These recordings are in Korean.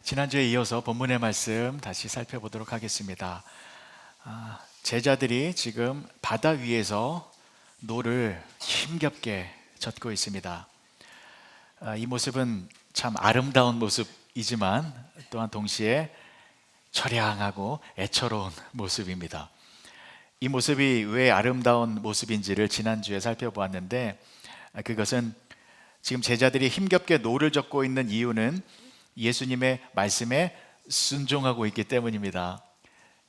지난주에 이어서 본문의 말씀 다시 살펴보도록 하겠습니다. 제자들이 지금 바다 위에서 노를 힘겹게 젓고 있습니다. 이 모습은 참 아름다운 모습이지만 또한 동시에 처량하고 애처로운 모습입니다. 이 모습이 왜 아름다운 모습인지를 지난주에 살펴보았는데, 그것은 지금 제자들이 힘겹게 노를 젓고 있는 이유는 예수님의 말씀에 순종하고 있기 때문입니다.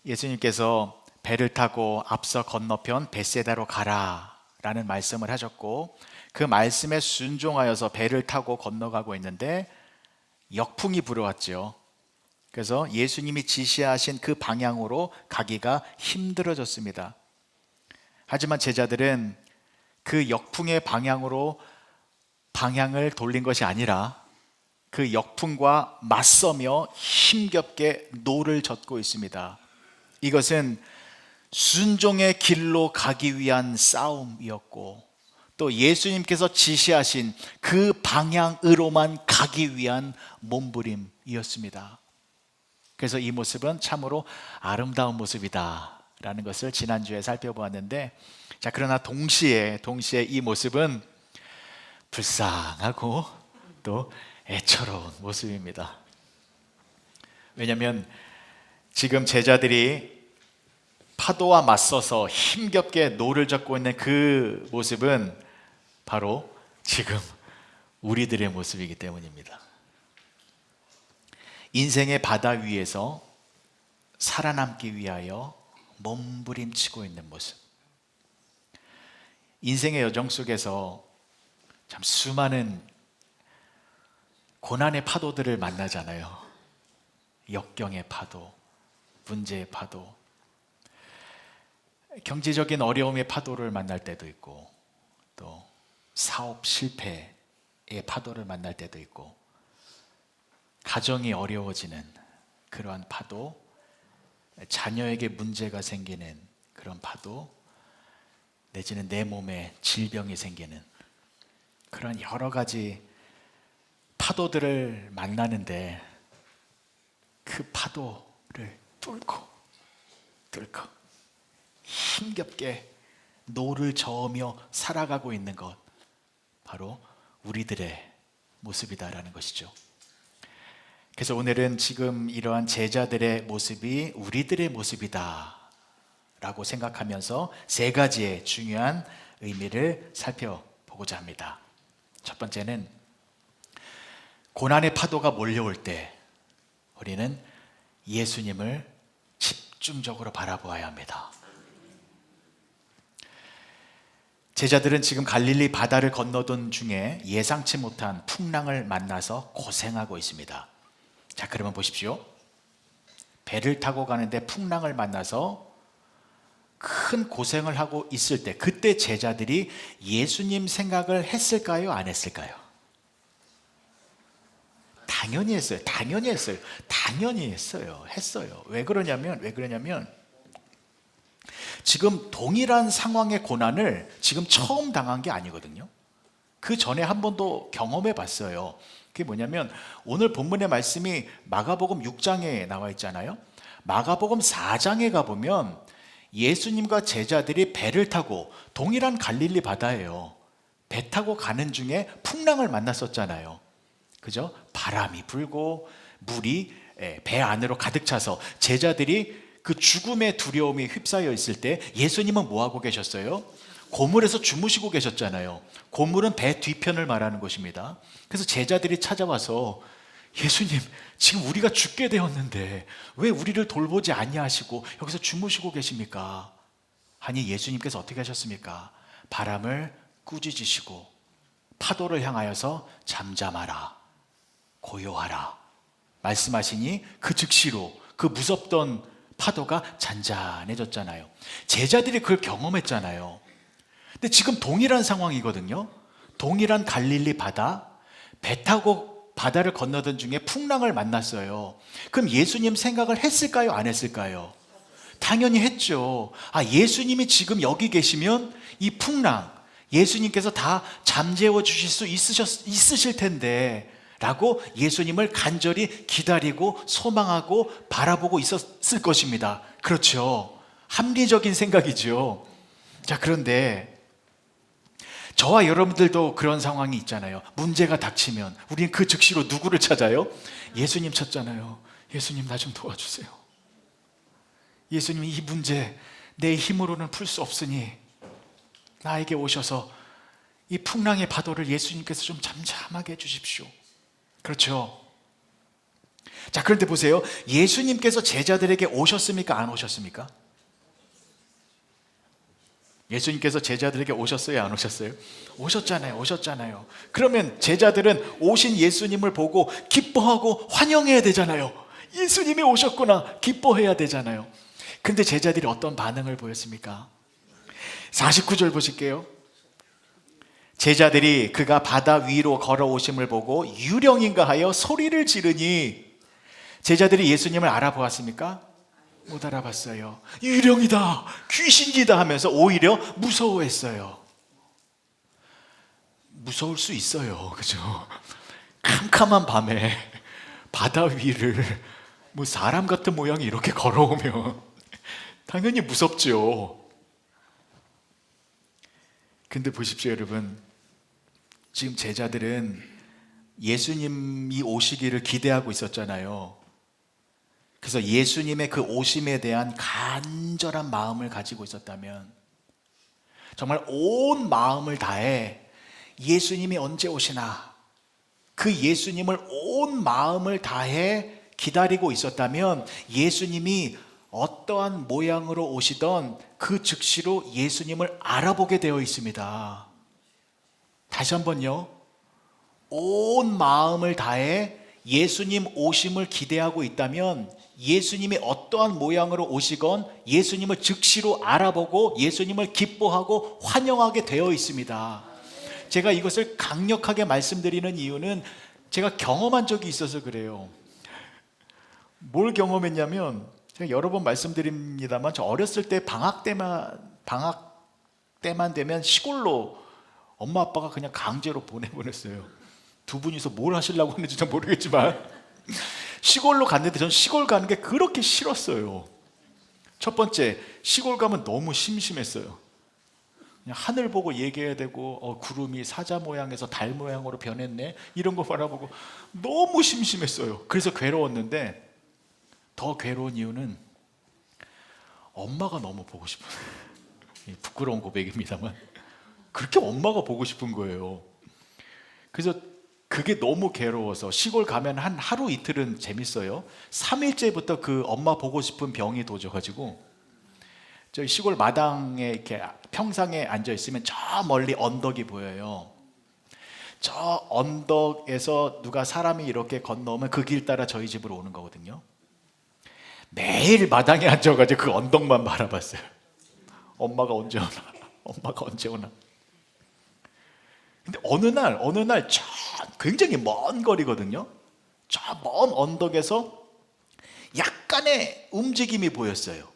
예수님께서 배를 타고 앞서 건너편 벳세다로 가라 라는 말씀을 하셨고, 그 말씀에 순종하여서 배를 타고 건너가고 있는데 역풍이 불어왔죠. 그래서 예수님이 지시하신 그 방향으로 가기가 힘들어졌습니다. 하지만 제자들은 그 역풍의 방향으로 방향을 돌린 것이 아니라 그 역풍과 맞서며 힘겹게 노를 젓고 있습니다. 이것은 순종의 길로 가기 위한 싸움이었고, 또 예수님께서 지시하신 그 방향으로만 가기 위한 몸부림이었습니다. 그래서 이 모습은 참으로 아름다운 모습이다 라는 것을 지난주에 살펴보았는데, 그러나 동시에 이 모습은 불쌍하고 또 애처로운 모습입니다. 왜냐하면 지금 제자들이 파도와 맞서서 힘겹게 노를 젓고 있는 그 모습은 바로 지금 우리들의 모습이기 때문입니다. 인생의 바다 위에서 살아남기 위하여 몸부림치고 있는 모습. 인생의 여정 속에서 참 수많은 고난의 파도들을 만나잖아요. 역경의 파도, 문제의 파도, 경제적인 어려움의 파도를 만날 때도 있고, 또 사업 실패의 파도를 만날 때도 있고, 가정이 어려워지는 그러한 파도, 자녀에게 문제가 생기는 그런 파도, 내지는 내 몸에 질병이 생기는 그런 여러 가지 파도들을 만나는데, 그 파도를 뚫고 힘겹게 노를 저으며 살아가고 있는 것, 바로 우리들의 모습이다라는 것이죠. 그래서 오늘은 지금 이러한 제자들의 모습이 우리들의 모습이다 라고 생각하면서 세 가지의 중요한 의미를 살펴보고자 합니다. 첫 번째는, 고난의 파도가 몰려올 때 우리는 예수님을 집중적으로 바라보아야 합니다. 제자들은 지금 갈릴리 바다를 건너던 중에 예상치 못한 풍랑을 만나서 고생하고 있습니다. 그러면 보십시오. 배를 타고 가는데 풍랑을 만나서 큰 고생을 하고 있을 때, 그때 제자들이 예수님 생각을 했을까요? 안 했을까요? 당연히 했어요. 왜 그러냐면 지금 동일한 상황의 고난을 지금 처음 당한 게 아니거든요. 그 전에 한 번도 경험해 봤어요. 그게 뭐냐면, 오늘 본문의 말씀이 마가복음 6장에 나와 있잖아요. 마가복음 4장에 가보면 예수님과 제자들이 배를 타고, 동일한 갈릴리 바다예요, 배 타고 가는 중에 풍랑을 만났었잖아요. 그죠? 바람이 불고 물이 배 안으로 가득 차서 제자들이 그 죽음의 두려움이 휩싸여 있을 때 예수님은 뭐 하고 계셨어요? 고물에서 주무시고 계셨잖아요. 고물은 배 뒤편을 말하는 것입니다. 그래서 제자들이 찾아와서, 예수님, 지금 우리가 죽게 되었는데 왜 우리를 돌보지 아니하시고 여기서 주무시고 계십니까? 하니 예수님께서 어떻게 하셨습니까? 바람을 꾸짖으시고 파도를 향하여서 잠잠하라, 고요하라 말씀하시니 그 즉시로 그 무섭던 파도가 잔잔해졌잖아요. 제자들이 그걸 경험했잖아요. 근데 지금 동일한 상황이거든요. 동일한 갈릴리 바다, 배 타고 바다를 건너던 중에 풍랑을 만났어요. 그럼 예수님 생각을 했을까요? 안 했을까요? 당연히 했죠. 예수님이 지금 여기 계시면 이 풍랑, 예수님께서 다 잠재워 주실 수 있으실 텐데 라고 예수님을 간절히 기다리고 소망하고 바라보고 있었을 것입니다. 그렇죠. 합리적인 생각이죠. 자, 그런데 저와 여러분들도 그런 상황이 있잖아요. 문제가 닥치면 우리는 그 즉시로 누구를 찾아요? 예수님 찾잖아요. 예수님, 나 좀 도와주세요. 예수님, 이 문제 내 힘으로는 풀 수 없으니 나에게 오셔서 이 풍랑의 파도를 예수님께서 좀 잠잠하게 해주십시오. 그렇죠. 자, 그런데 보세요. 예수님께서 제자들에게 오셨습니까? 안 오셨습니까? 예수님께서 제자들에게 오셨어요? 안 오셨어요? 오셨잖아요. 오셨잖아요. 그러면 제자들은 오신 예수님을 보고 기뻐하고 환영해야 되잖아요. 예수님이 오셨구나, 기뻐해야 되잖아요. 근데 제자들이 어떤 반응을 보였습니까? 49절 보실게요. 제자들이 그가 바다 위로 걸어오심을 보고 유령인가 하여 소리를 지르니, 제자들이 예수님을 알아보았습니까? 못 알아봤어요. 유령이다, 귀신이다 하면서 오히려 무서워했어요. 무서울 수 있어요. 그죠? 캄캄한 밤에 바다 위를 뭐 사람 같은 모양이 이렇게 걸어오면 당연히 무섭죠. 근데 보십시오, 여러분. 지금 제자들은 예수님이 오시기를 기대하고 있었잖아요. 그래서 예수님의 그 오심에 대한 간절한 마음을 가지고 있었다면, 정말 온 마음을 다해 예수님이 언제 오시나, 그 예수님을 온 마음을 다해 기다리고 있었다면, 예수님이 어떠한 모양으로 오시던 그 즉시로 예수님을 알아보게 되어 있습니다. 다시 한번요. 온 마음을 다해 예수님 오심을 기대하고 있다면 예수님이 어떠한 모양으로 오시건 예수님을 즉시로 알아보고 예수님을 기뻐하고 환영하게 되어 있습니다. 제가 이것을 강력하게 말씀드리는 이유는 제가 경험한 적이 있어서 그래요. 뭘 경험했냐면, 제가 여러 번 말씀드립니다만, 저 어렸을 때 방학 때만 되면 시골로 엄마 아빠가 그냥 강제로 보내버렸어요. 두 분이서 뭘 하시려고 했는지 잘 모르겠지만 시골로 갔는데 전 시골 가는 게 그렇게 싫었어요. 첫 번째, 시골 가면 너무 심심했어요. 그냥 하늘 보고 얘기해야 되고, 구름이 사자 모양에서 달 모양으로 변했네, 이런 거 바라보고 너무 심심했어요. 그래서 괴로웠는데, 더 괴로운 이유는 엄마가 너무 보고 싶어요. 부끄러운 고백입니다만 그렇게 엄마가 보고 싶은 거예요. 그래서 그게 너무 괴로워서 시골 가면 한 하루 이틀은 재밌어요. 3일째부터 그 엄마 보고 싶은 병이 도져가지고, 저희 시골 마당에 이렇게 평상에 앉아 있으면 저 멀리 언덕이 보여요. 저 언덕에서 누가 사람이 이렇게 건너오면 그 길 따라 저희 집으로 오는 거거든요. 매일 마당에 앉아가지고 그 언덕만 바라봤어요. 엄마가 언제 오나, 엄마가 언제 오나. 근데 어느 날 저 굉장히 먼 거리거든요. 저 먼 언덕에서 약간의 움직임이 보였어요.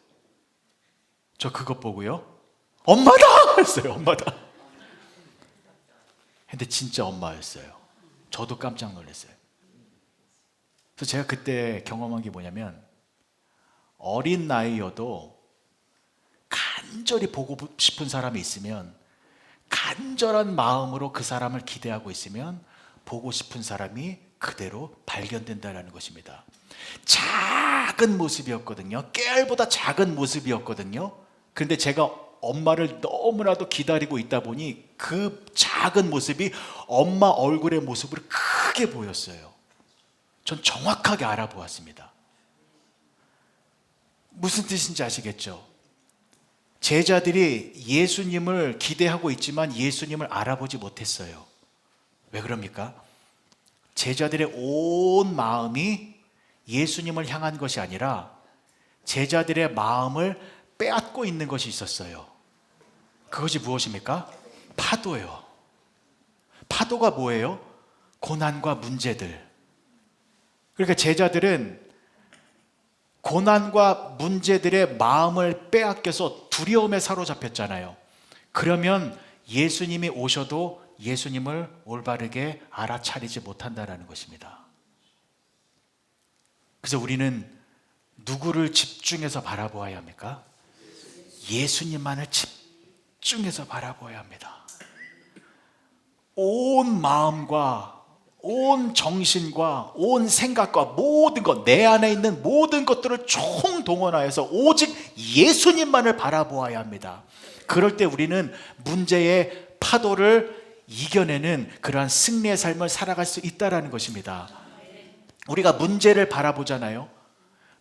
저 그것 보고요, 엄마다! 했어요. 엄마다. 근데 진짜 엄마였어요. 저도 깜짝 놀랐어요. 그래서 제가 그때 경험한 게 뭐냐면, 어린 나이여도 간절히 보고 싶은 사람이 있으면, 간절한 마음으로 그 사람을 기대하고 있으면 보고 싶은 사람이 그대로 발견된다는 것입니다. 작은 모습이었거든요. 깨알보다 작은 모습이었거든요. 그런데 제가 엄마를 너무나도 기다리고 있다 보니 그 작은 모습이 엄마 얼굴의 모습으로 크게 보였어요. 전 정확하게 알아보았습니다. 무슨 뜻인지 아시겠죠? 제자들이 예수님을 기대하고 있지만 예수님을 알아보지 못했어요. 왜 그럽니까? 제자들의 온 마음이 예수님을 향한 것이 아니라 제자들의 마음을 빼앗고 있는 것이 있었어요. 그것이 무엇입니까? 파도예요. 파도가 뭐예요? 고난과 문제들. 그러니까 제자들은 고난과 문제들의 마음을 빼앗겨서 두려움에 사로잡혔잖아요. 그러면 예수님이 오셔도 예수님을 올바르게 알아차리지 못한다라는 것입니다. 그래서 우리는 누구를 집중해서 바라보아야 합니까? 예수님만을 집중해서 바라보아야 합니다. 온 마음과 온 정신과 온 생각과 모든 것, 내 안에 있는 모든 것들을 총동원하여서 오직 예수님만을 바라보아야 합니다. 그럴 때 우리는 문제의 파도를 이겨내는 그러한 승리의 삶을 살아갈 수 있다는 것입니다. 우리가 문제를 바라보잖아요.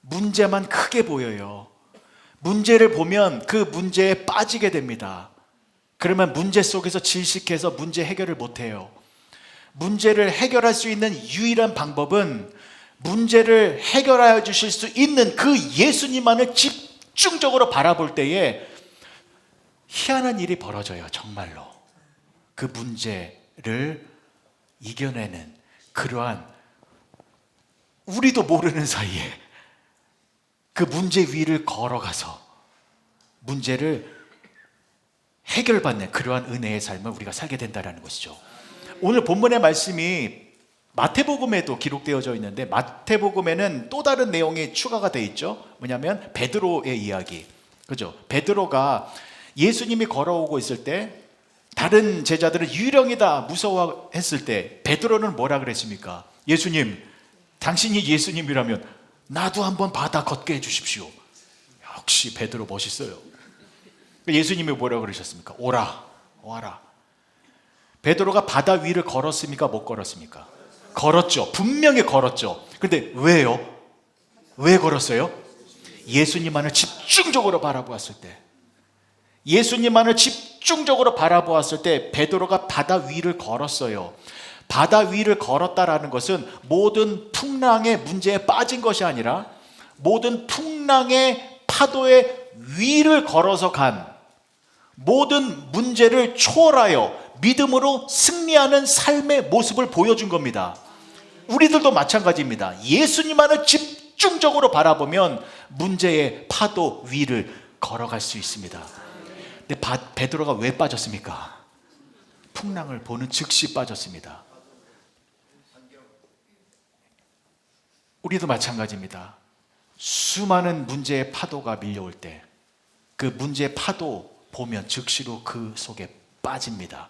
문제만 크게 보여요. 문제를 보면 그 문제에 빠지게 됩니다. 그러면 문제 속에서 질식해서 문제 해결을 못해요. 문제를 해결할 수 있는 유일한 방법은 문제를 해결하여 주실 수 있는 그 예수님만을 집중적으로 바라볼 때에 희한한 일이 벌어져요. 정말로 그 문제를 이겨내는 그러한, 우리도 모르는 사이에 그 문제 위를 걸어가서 문제를 해결받는 그러한 은혜의 삶을 우리가 살게 된다는 것이죠. 오늘 본문의 말씀이 마태복음에도 기록되어져 있는데, 마태복음에는 또 다른 내용이 추가가 되어 있죠. 뭐냐면 베드로의 이야기. 그죠? 베드로가 예수님이 걸어오고 있을 때 다른 제자들은 유령이다 무서워했을 때 베드로는 뭐라 그랬습니까? 예수님, 당신이 예수님이라면 나도 한번 바다 걷게 해주십시오. 역시 베드로 멋있어요. 예수님이 뭐라 그러셨습니까? 오라, 와라. 베드로가 바다 위를 걸었습니까? 못 걸었습니까? 걸었죠. 분명히 걸었죠. 근데 왜요? 왜 걸었어요? 예수님만을 집중적으로 바라보았을 때, 예수님만을 집중적으로 바라보았을 때 베드로가 바다 위를 걸었어요. 바다 위를 걸었다라는 것은 모든 풍랑의 문제에 빠진 것이 아니라 모든 풍랑의 파도의 위를 걸어서 간, 모든 문제를 초월하여 믿음으로 승리하는 삶의 모습을 보여준 겁니다. 우리들도 마찬가지입니다. 예수님만을 집중적으로 바라보면 문제의 파도 위를 걸어갈 수 있습니다. 근데 베드로가 왜 빠졌습니까? 풍랑을 보는 즉시 빠졌습니다. 우리도 마찬가지입니다. 수많은 문제의 파도가 밀려올 때 그 문제의 파도 보면 즉시로 그 속에 빠집니다.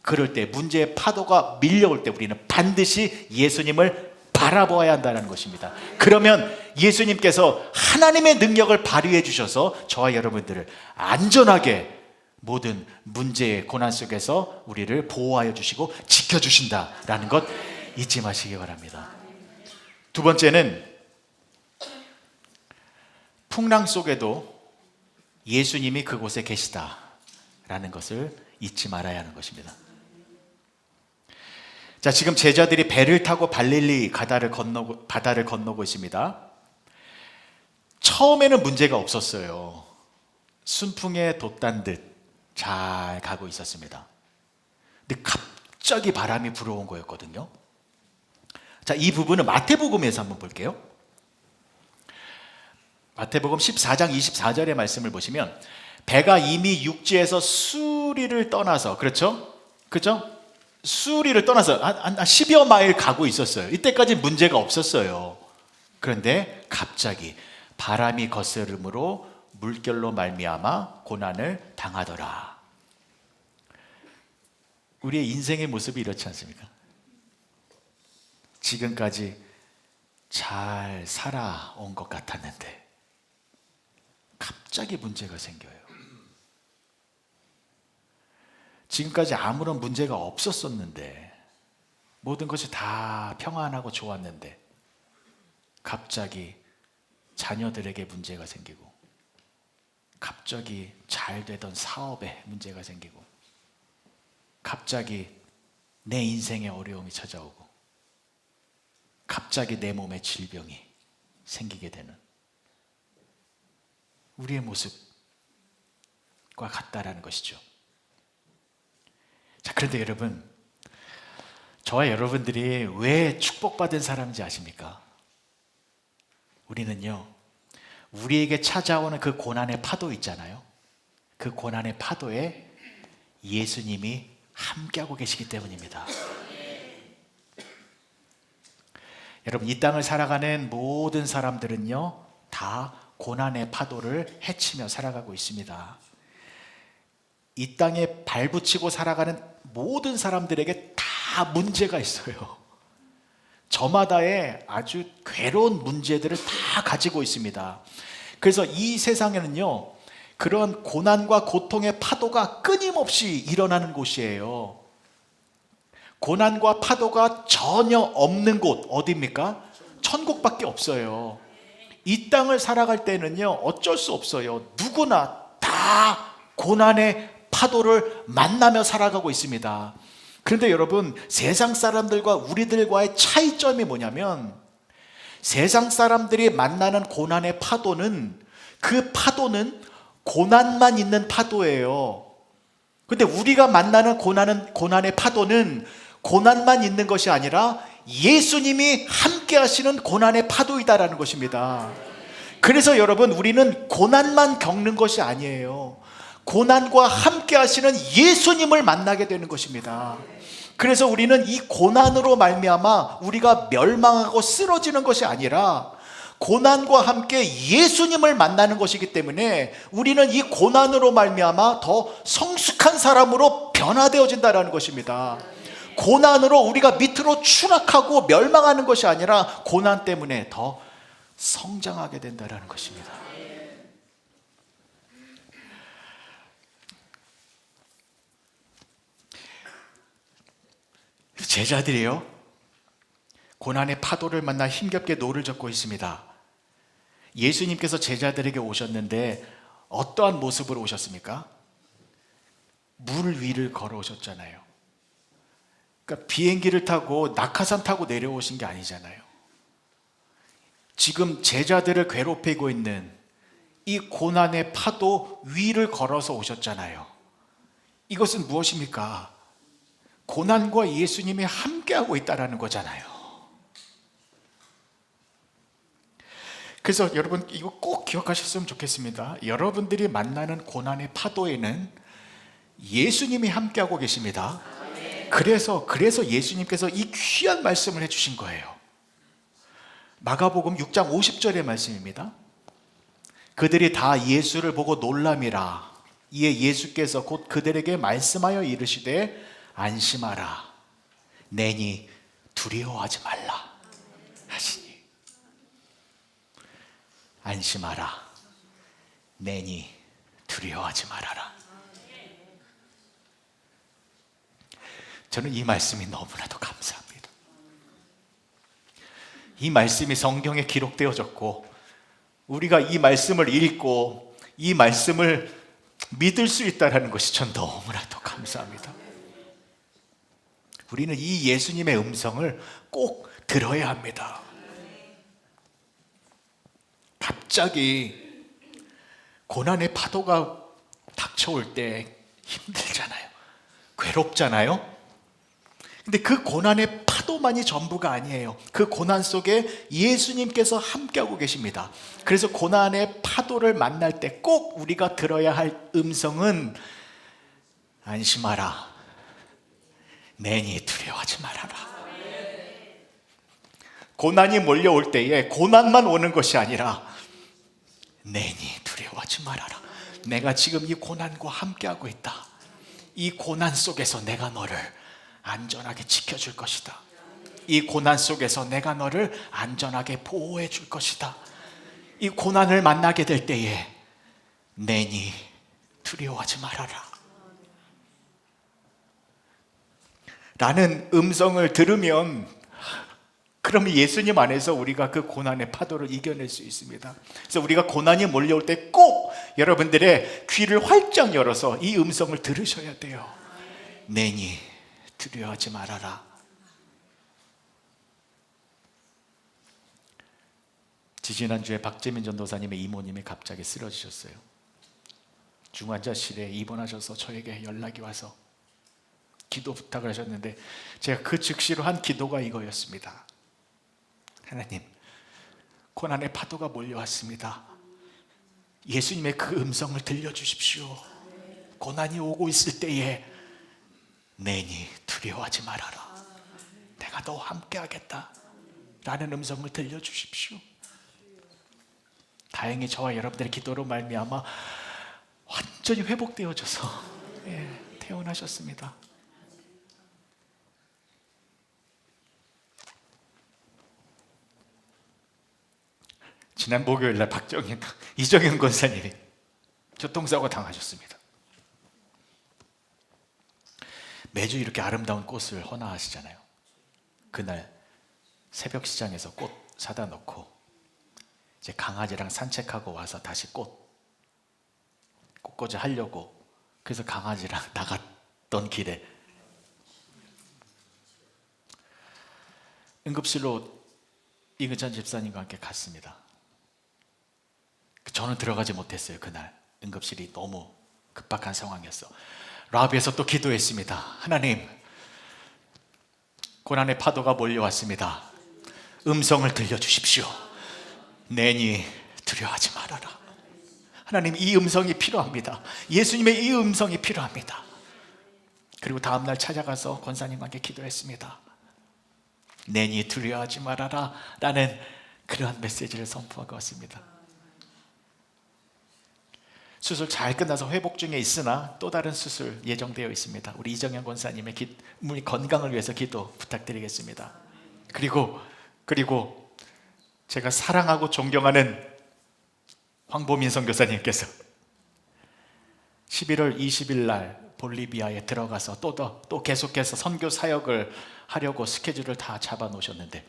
그럴 때 문제의 파도가 밀려올 때 우리는 반드시 예수님을 바라보아야 한다는 것입니다. 그러면 예수님께서 하나님의 능력을 발휘해 주셔서 저와 여러분들을 안전하게 모든 문제의 고난 속에서 우리를 보호하여 주시고 지켜주신다라는 것 잊지 마시기 바랍니다. 두 번째는 풍랑 속에도 예수님이 그곳에 계시다라는 것을 잊지 말아야 하는 것입니다. 자, 지금 제자들이 배를 타고 갈릴리 바다를 건너고 있습니다. 처음에는 문제가 없었어요. 순풍에 돛단 듯 잘 가고 있었습니다. 근데 갑자기 바람이 불어온 거였거든요. 자, 이 부분은 마태복음에서 한번 볼게요. 마태복음 14장 24절의 말씀을 보시면 배가 이미 육지에서 수리를 떠나서, 그렇죠? 수리를 떠나서 한 10여 마일 가고 있었어요. 이때까지 문제가 없었어요. 그런데 갑자기 바람이 거스름으로 물결로 말미암아 고난을 당하더라. 우리의 인생의 모습이 이렇지 않습니까? 지금까지 잘 살아온 것 같았는데 갑자기 문제가 생겨요. 지금까지 아무런 문제가 없었었는데, 모든 것이 다 평안하고 좋았는데 갑자기 자녀들에게 문제가 생기고, 갑자기 잘 되던 사업에 문제가 생기고, 갑자기 내 인생에 어려움이 찾아오고, 갑자기 내 몸에 질병이 생기게 되는 우리의 모습과 같다라는 것이죠. 자, 그런데 여러분, 저와 여러분들이 왜 축복받은 사람인지 아십니까? 우리는요, 우리에게 찾아오는 그 고난의 파도 있잖아요. 그 고난의 파도에 예수님이 함께하고 계시기 때문입니다. 여러분, 이 땅을 살아가는 모든 사람들은요, 다 고난의 파도를 헤치며 살아가고 있습니다. 이 땅에 발붙이고 살아가는 모든 사람들에게 다 문제가 있어요. 저마다의 아주 괴로운 문제들을 다 가지고 있습니다. 그래서 이 세상에는요, 그런 고난과 고통의 파도가 끊임없이 일어나는 곳이에요. 고난과 파도가 전혀 없는 곳 어디입니까? 천국밖에 없어요. 이 땅을 살아갈 때는요, 어쩔 수 없어요. 누구나 다 고난의 파도를 만나며 살아가고 있습니다. 그런데 여러분, 세상 사람들과 우리들과의 차이점이 뭐냐면, 세상 사람들이 만나는 고난의 파도는, 그 파도는 고난만 있는 파도예요. 근데 우리가 만나는 고난의 파도는 고난만 있는 것이 아니라 예수님이 함께 하시는 고난의 파도이다라는 것입니다. 그래서 여러분, 우리는 고난만 겪는 것이 아니에요. 고난과 함께 하시는 예수님을 만나게 되는 것입니다. 그래서 우리는 이 고난으로 말미암아 우리가 멸망하고 쓰러지는 것이 아니라 고난과 함께 예수님을 만나는 것이기 때문에 우리는 이 고난으로 말미암아 더 성숙한 사람으로 변화되어진다는 것입니다. 고난으로 우리가 밑으로 추락하고 멸망하는 것이 아니라 고난 때문에 더 성장하게 된다는 것입니다. 제자들이요, 고난의 파도를 만나 힘겹게 노를 젓고 있습니다. 예수님께서 제자들에게 오셨는데 어떠한 모습으로 오셨습니까? 물 위를 걸어오셨잖아요. 그러니까 비행기를 타고 낙하산 타고 내려오신 게 아니잖아요. 지금 제자들을 괴롭히고 있는 이 고난의 파도 위를 걸어서 오셨잖아요. 이것은 무엇입니까? 고난과 예수님이 함께하고 있다는 거잖아요. 그래서 여러분, 이거 꼭 기억하셨으면 좋겠습니다. 여러분들이 만나는 고난의 파도에는 예수님이 함께하고 계십니다. 그래서 예수님께서 이 귀한 말씀을 해주신 거예요. 마가복음 6장 50절의 말씀입니다. 그들이 다 예수를 보고 놀람이라. 이에 예수께서 곧 그들에게 말씀하여 이르시되 안심하라, 내니 두려워하지 말라 하시니. 안심하라, 내니 두려워하지 말아라. 저는 이 말씀이 너무나도 감사합니다. 이 말씀이 성경에 기록되어졌고 우리가 이 말씀을 읽고 이 말씀을 믿을 수 있다는 것이 전 너무나도 감사합니다. 우리는 이 예수님의 음성을 꼭 들어야 합니다. 갑자기 고난의 파도가 닥쳐올 때 힘들잖아요. 괴롭잖아요. 근데 그 고난의 파도만이 전부가 아니에요. 그 고난 속에 예수님께서 함께하고 계십니다. 그래서 고난의 파도를 만날 때 꼭 우리가 들어야 할 음성은 안심하라, 내니 두려워하지 말아라. 고난이 몰려올 때에 고난만 오는 것이 아니라 내니 두려워하지 말아라. 내가 지금 이 고난과 함께하고 있다. 이 고난 속에서 내가 너를 안전하게 지켜줄 것이다. 이 고난 속에서 내가 너를 안전하게 보호해 줄 것이다. 이 고난을 만나게 될 때에 내니 두려워하지 말아라 라는 음성을 들으면, 그러면 예수님 안에서 우리가 그 고난의 파도를 이겨낼 수 있습니다. 그래서 우리가 고난이 몰려올 때 꼭 여러분들의 귀를 활짝 열어서 이 음성을 들으셔야 돼요. 내니 두려워하지 말아라. 지지난주에 박재민 전도사님의 이모님이 갑자기 쓰러지셨어요. 중환자실에 입원하셔서 저에게 연락이 와서 기도 부탁을 하셨는데 제가 그 즉시로 한 기도가 이거였습니다. 하나님, 고난의 파도가 몰려왔습니다. 예수님의 그 음성을 들려주십시오. 고난이 오고 있을 때에 내니 두려워하지 말아라. 내가 너와 함께 하겠다 라는 음성을 들려주십시오. 다행히 저와 여러분들의 기도로 말미암아 완전히 회복되어져서 태어나셨습니다. 지난 목요일날 이정현 권사님이 교통사고 당하셨습니다. 매주 이렇게 아름다운 꽃을 헌화하시잖아요. 그날 새벽 시장에서 꽃 사다 놓고 이제 강아지랑 산책하고 와서 다시 꽃꽂이 하려고, 그래서 강아지랑 나갔던 길에 응급실로 이근찬 집사님과 함께 갔습니다. 저는 들어가지 못했어요. 그날 응급실이 너무 급박한 상황이었어. 라비에서 또 기도했습니다. 하나님, 고난의 파도가 몰려왔습니다. 음성을 들려주십시오. 내니 두려워하지 말아라. 하나님, 이 음성이 필요합니다. 예수님의 이 음성이 필요합니다. 그리고 다음날 찾아가서 권사님과 함께 기도했습니다. 내니 두려워하지 말아라 라는 그러한 메시지를 선포하고 왔습니다. 수술 잘 끝나서 회복 중에 있으나 또 다른 수술 예정되어 있습니다. 우리 이정현 권사님의 건강을 위해서 기도 부탁드리겠습니다. 그리고 제가 사랑하고 존경하는 황보민 선교사님께서 11월 20일 날 볼리비아에 들어가서 또 계속해서 선교 사역을 하려고 스케줄을 다 잡아 놓으셨는데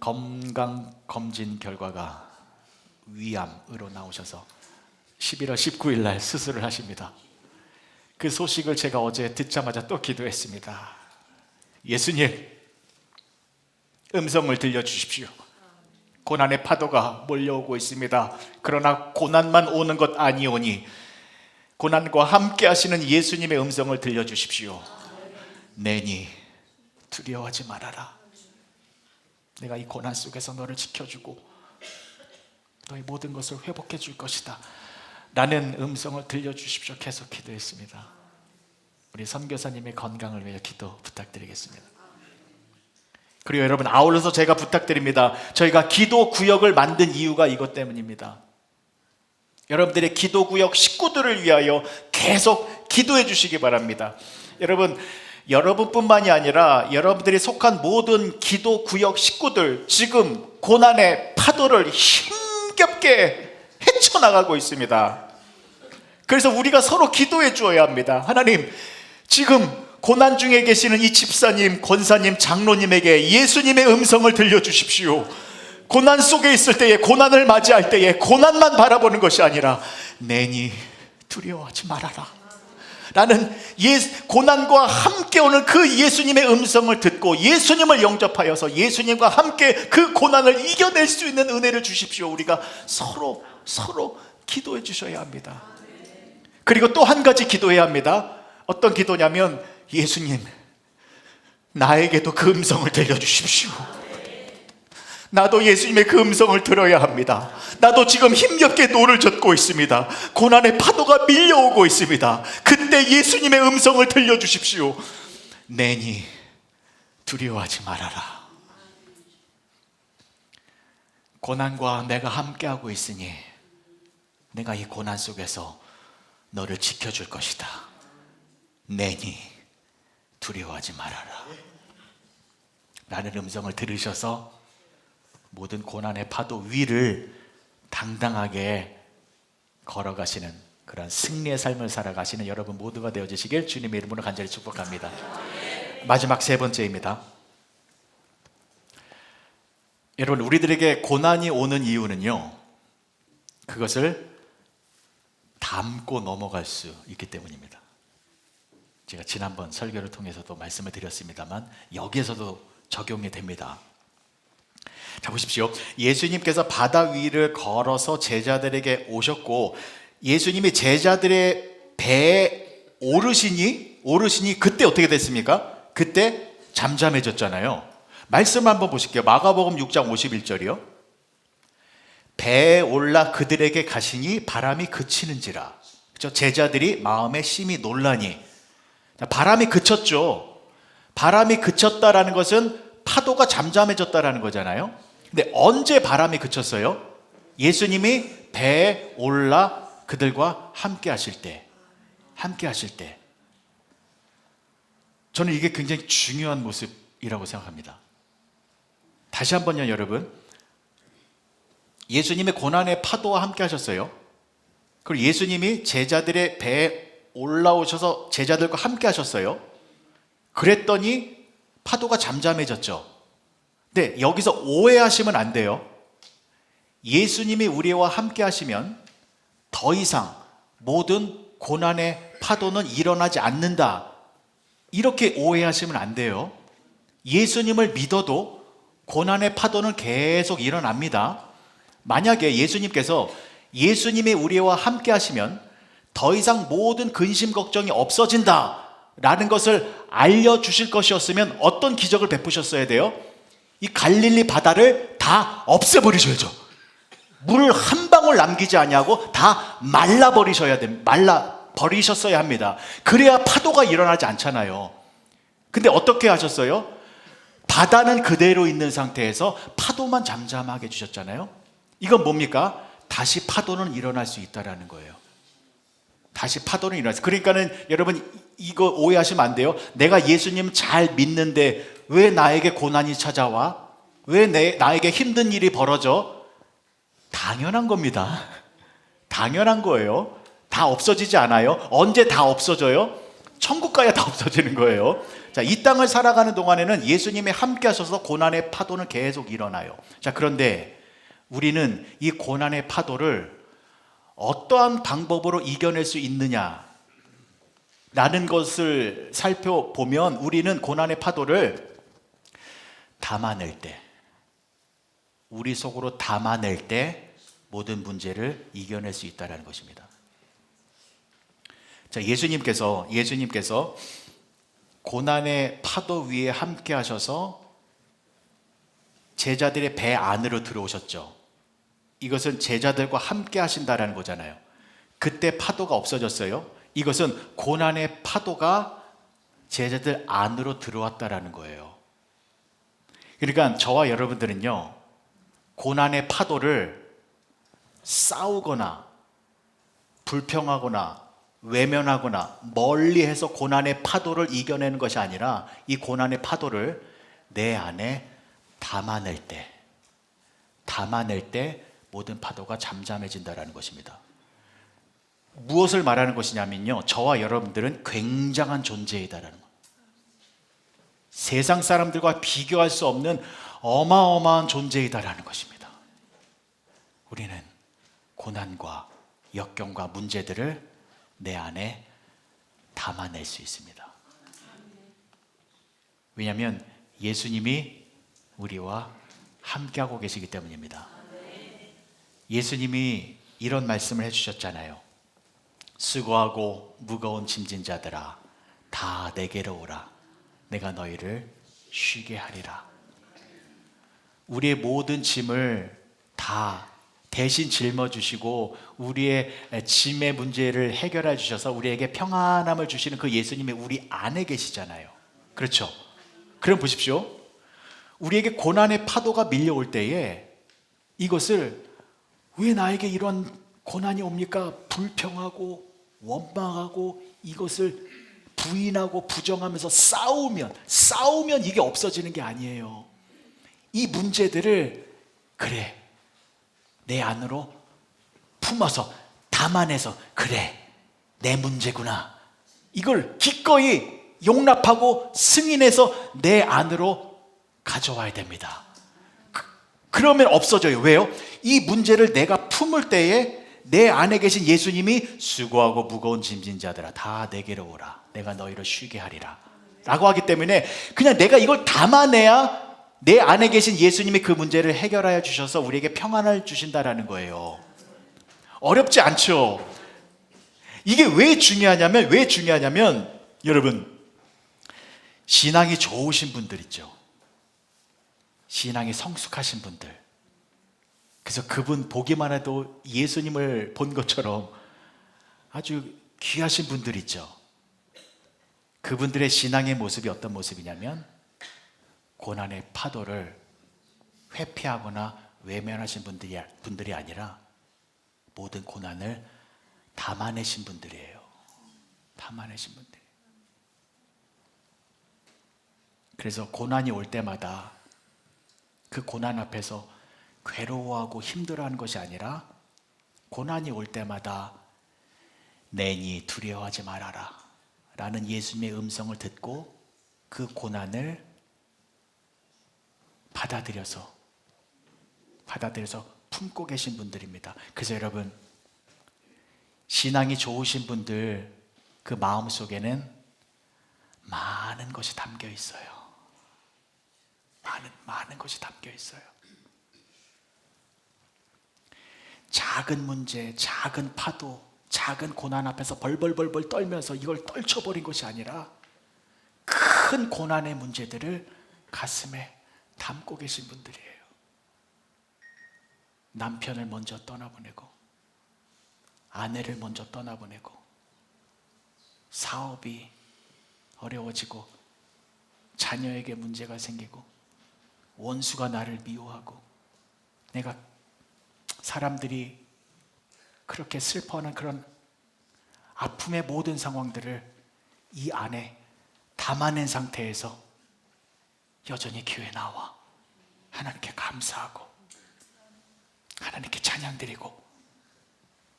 건강검진 결과가 위암으로 나오셔서 11월 19일 날 수술을 하십니다. 그 소식을 제가 어제 듣자마자 또 기도했습니다. 예수님, 음성을 들려주십시오. 고난의 파도가 몰려오고 있습니다. 그러나 고난만 오는 것 아니오니 고난과 함께 하시는 예수님의 음성을 들려주십시오. 내니 두려워하지 말아라. 내가 이 고난 속에서 너를 지켜주고 너의 모든 것을 회복해 줄 것이다 라는 음성을 들려주십시오. 계속 기도했습니다. 우리 선교사님의 건강을 위해 기도 부탁드리겠습니다. 그리고 여러분, 아울러서 제가 부탁드립니다. 저희가 기도 구역을 만든 이유가 이것 때문입니다. 여러분들의 기도 구역 식구들을 위하여 계속 기도해 주시기 바랍니다. 여러분뿐만이 아니라 여러분들이 속한 모든 기도 구역 식구들, 지금 고난의 파도를 힘겹게 헤쳐나가고 있습니다. 그래서 우리가 서로 기도해 주어야 합니다. 하나님, 지금 고난 중에 계시는 이 집사님, 권사님, 장로님에게 예수님의 음성을 들려주십시오. 고난 속에 있을 때에, 고난을 맞이할 때에 고난만 바라보는 것이 아니라 내니 두려워하지 말아라 라는 고난과 함께 오는 그 예수님의 음성을 듣고 예수님을 영접하여서 예수님과 함께 그 고난을 이겨낼 수 있는 은혜를 주십시오. 우리가 서로 기도해 주셔야 합니다. 그리고 또 한 가지 기도해야 합니다. 어떤 기도냐면, 예수님, 나에게도 그 음성을 들려주십시오. 나도 예수님의 그 음성을 들어야 합니다. 나도 지금 힘겹게 노를 젓고 있습니다. 고난의 파도가 밀려오고 있습니다. 그때 예수님의 음성을 들려주십시오. 내니 두려워하지 말아라. 고난과 내가 함께하고 있으니 내가 이 고난 속에서 너를 지켜줄 것이다. 내니 두려워하지 말아라 라는 음성을 들으셔서 모든 고난의 파도 위를 당당하게 걸어가시는 그런 승리의 삶을 살아가시는 여러분 모두가 되어주시길 주님의 이름으로 간절히 축복합니다. 마지막 세 번째입니다. 여러분, 우리들에게 고난이 오는 이유는요, 그것을 담고 넘어갈 수 있기 때문입니다. 제가 지난번 설교를 통해서도 말씀을 드렸습니다만 여기에서도 적용이 됩니다. 자, 보십시오. 예수님께서 바다 위를 걸어서 제자들에게 오셨고 예수님이 제자들의 배에 오르시니 그때 어떻게 됐습니까? 그때 잠잠해졌잖아요. 말씀 한번 보실게요. 마가복음 6장 51절이요. 배에 올라 그들에게 가시니 바람이 그치는지라. 그렇죠? 제자들이 마음에 심히 놀라니. 바람이 그쳤죠. 바람이 그쳤다라는 것은 파도가 잠잠해졌다라는 거잖아요. 근데 언제 바람이 그쳤어요? 예수님이 배에 올라 그들과 함께 하실 때. 저는 이게 굉장히 중요한 모습이라고 생각합니다. 다시 한번요, 여러분. 예수님의 고난의 파도와 함께 하셨어요. 그리고 예수님이 제자들의 배에 올라오셔서 제자들과 함께 하셨어요. 그랬더니 파도가 잠잠해졌죠. 근데 여기서 오해하시면 안 돼요. 예수님이 우리와 함께 하시면 더 이상 모든 고난의 파도는 일어나지 않는다. 이렇게 오해하시면 안 돼요. 예수님을 믿어도 고난의 파도는 계속 일어납니다. 만약에 예수님께서 예수님이 우리와 함께 하시면 더 이상 모든 근심 걱정이 없어진다 라는 것을 알려주실 것이었으면 어떤 기적을 베푸셨어야 돼요? 이 갈릴리 바다를 다 없애버리셔야죠. 물 한 방울 남기지 아니하고 다 말라버리셨어야 합니다. 그래야 파도가 일어나지 않잖아요. 근데 어떻게 하셨어요? 바다는 그대로 있는 상태에서 파도만 잠잠하게 해주셨잖아요. 이건 뭡니까? 다시 파도는 일어날 수 있다는 거예요. 다시 파도는 일어날 수 있어요. 그러니까는 여러분 이거 오해하시면 안 돼요. 내가 예수님 잘 믿는데 왜 나에게 고난이 찾아와? 왜 나에게 힘든 일이 벌어져? 당연한 겁니다. 당연한 거예요. 다 없어지지 않아요. 언제 다 없어져요? 천국 가야 다 없어지는 거예요. 자, 이 땅을 살아가는 동안에는 예수님이 함께 하셔서 고난의 파도는 계속 일어나요. 자, 그런데 우리는 이 고난의 파도를 어떠한 방법으로 이겨낼 수 있느냐 라는 것을 살펴보면 우리는 고난의 파도를 담아낼 때, 우리 속으로 담아낼 때 모든 문제를 이겨낼 수 있다는 것입니다. 자, 예수님께서 고난의 파도 위에 함께 하셔서 제자들의 배 안으로 들어오셨죠. 이것은 제자들과 함께 하신다라는 거잖아요. 그때 파도가 없어졌어요. 이것은 고난의 파도가 제자들 안으로 들어왔다라는 거예요. 그러니까 저와 여러분들은요, 고난의 파도를 싸우거나 불평하거나 외면하거나 멀리해서 고난의 파도를 이겨내는 것이 아니라 이 고난의 파도를 내 안에 담아낼 때 모든 파도가 잠잠해진다는 것입니다. 무엇을 말하는 것이냐면요, 저와 여러분들은 굉장한 존재이다라는 것. 세상 사람들과 비교할 수 없는 어마어마한 존재이다라는 것입니다. 우리는 고난과 역경과 문제들을 내 안에 담아낼 수 있습니다. 왜냐하면 예수님이 우리와 함께하고 계시기 때문입니다. 예수님이 이런 말씀을 해주셨잖아요. 수고하고 무거운 짐진 자들아 다 내게로 오라. 내가 너희를 쉬게 하리라. 우리의 모든 짐을 다 대신 짊어주시고 우리의 짐의 문제를 해결해 주셔서 우리에게 평안함을 주시는 그 예수님이 우리 안에 계시잖아요. 그렇죠? 그럼 보십시오. 우리에게 고난의 파도가 밀려올 때에 이것을 왜 나에게 이런 고난이 옵니까? 불평하고 원망하고 이것을 부인하고 부정하면서 싸우면 이게 없어지는 게 아니에요. 이 문제들을 그래 내 안으로 품어서 담아내서 그래 내 문제구나 이걸 기꺼이 용납하고 승인해서 내 안으로 가져와야 됩니다. 그러면 없어져요. 왜요? 이 문제를 내가 품을 때에 내 안에 계신 예수님이 수고하고 무거운 짐진 자들아 다 내게로 오라. 내가 너희를 쉬게 하리라 라고 하기 때문에 그냥 내가 이걸 담아내야 내 안에 계신 예수님이 그 문제를 해결하여 주셔서 우리에게 평안을 주신다라는 거예요. 어렵지 않죠? 이게 왜 중요하냐면 여러분 신앙이 좋으신 분들 있죠. 신앙이 성숙하신 분들. 그래서 그분 보기만 해도 예수님을 본 것처럼 아주 귀하신 분들 있죠. 그분들의 신앙의 모습이 어떤 모습이냐면 고난의 파도를 회피하거나 외면하신 분들이 아니라 모든 고난을 담아내신 분들이에요. 담아내신 분들. 그래서 고난이 올 때마다 그 고난 앞에서 괴로워하고 힘들어하는 것이 아니라 고난이 올 때마다 내니 두려워하지 말아라 라는 예수님의 음성을 듣고 그 고난을 받아들여서 품고 계신 분들입니다. 그래서 여러분, 신앙이 좋으신 분들 그 마음속에는 많은 것이 담겨 있어요. 많은 것이 담겨 있어요. 작은 문제, 작은 파도, 작은 고난 앞에서 벌벌벌벌 떨면서 이걸 떨쳐버린 것이 아니라 큰 고난의 문제들을 가슴에 담고 계신 분들이에요. 남편을 먼저 떠나보내고, 아내를 먼저 떠나보내고, 사업이 어려워지고, 자녀에게 문제가 생기고, 원수가 나를 미워하고, 내가 사람들이 그렇게 슬퍼하는 그런 아픔의 모든 상황들을 이 안에 담아낸 상태에서 여전히 교회 나와 하나님께 감사하고 하나님께 찬양드리고,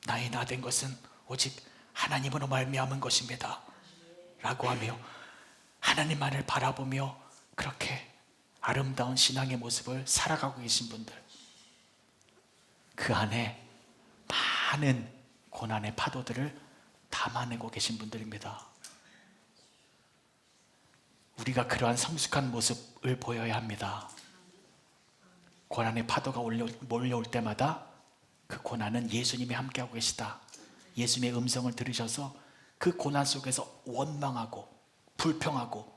나의 나 된 것은 오직 하나님으로 말미암은 것입니다 라고 하며 하나님만을 바라보며 그렇게 아름다운 신앙의 모습을 살아가고 계신 분들, 그 안에 많은 고난의 파도들을 담아내고 계신 분들입니다. 우리가 그러한 성숙한 모습을 보여야 합니다. 고난의 파도가 몰려올 때마다 그 고난은 예수님이 함께하고 계시다, 예수님의 음성을 들으셔서 그 고난 속에서 원망하고 불평하고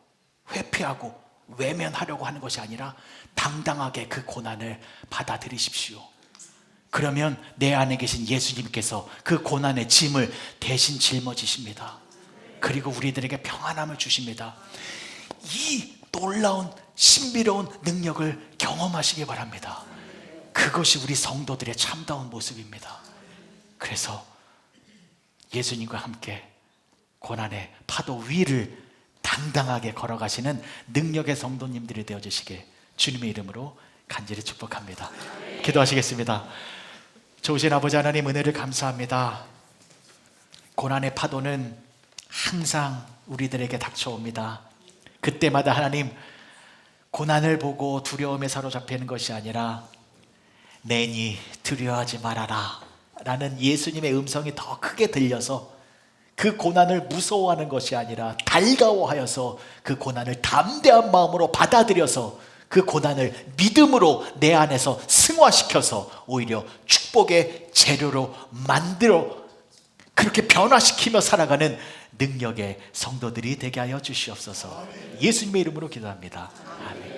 회피하고 외면하려고 하는 것이 아니라 당당하게 그 고난을 받아들이십시오. 그러면 내 안에 계신 예수님께서 그 고난의 짐을 대신 짊어지십니다. 그리고 우리들에게 평안함을 주십니다. 이 놀라운 신비로운 능력을 경험하시기 바랍니다. 그것이 우리 성도들의 참다운 모습입니다. 그래서 예수님과 함께 고난의 파도 위를 당당하게 걸어가시는 능력의 성도님들이 되어주시게 주님의 이름으로 간절히 축복합니다. 기도하시겠습니다. 좋으신 아버지 하나님, 은혜를 감사합니다. 고난의 파도는 항상 우리들에게 닥쳐옵니다. 그때마다 하나님, 고난을 보고 두려움에 사로잡히는 것이 아니라 내니 두려워하지 말아라 라는 예수님의 음성이 더 크게 들려서 그 고난을 무서워하는 것이 아니라 달가워하여서 그 고난을 담대한 마음으로 받아들여서 그 고난을 믿음으로 내 안에서 승화시켜서 오히려 축복의 재료로 만들어 그렇게 변화시키며 살아가는 능력의 성도들이 되게 하여 주시옵소서. 예수님의 이름으로 기도합니다. 아멘.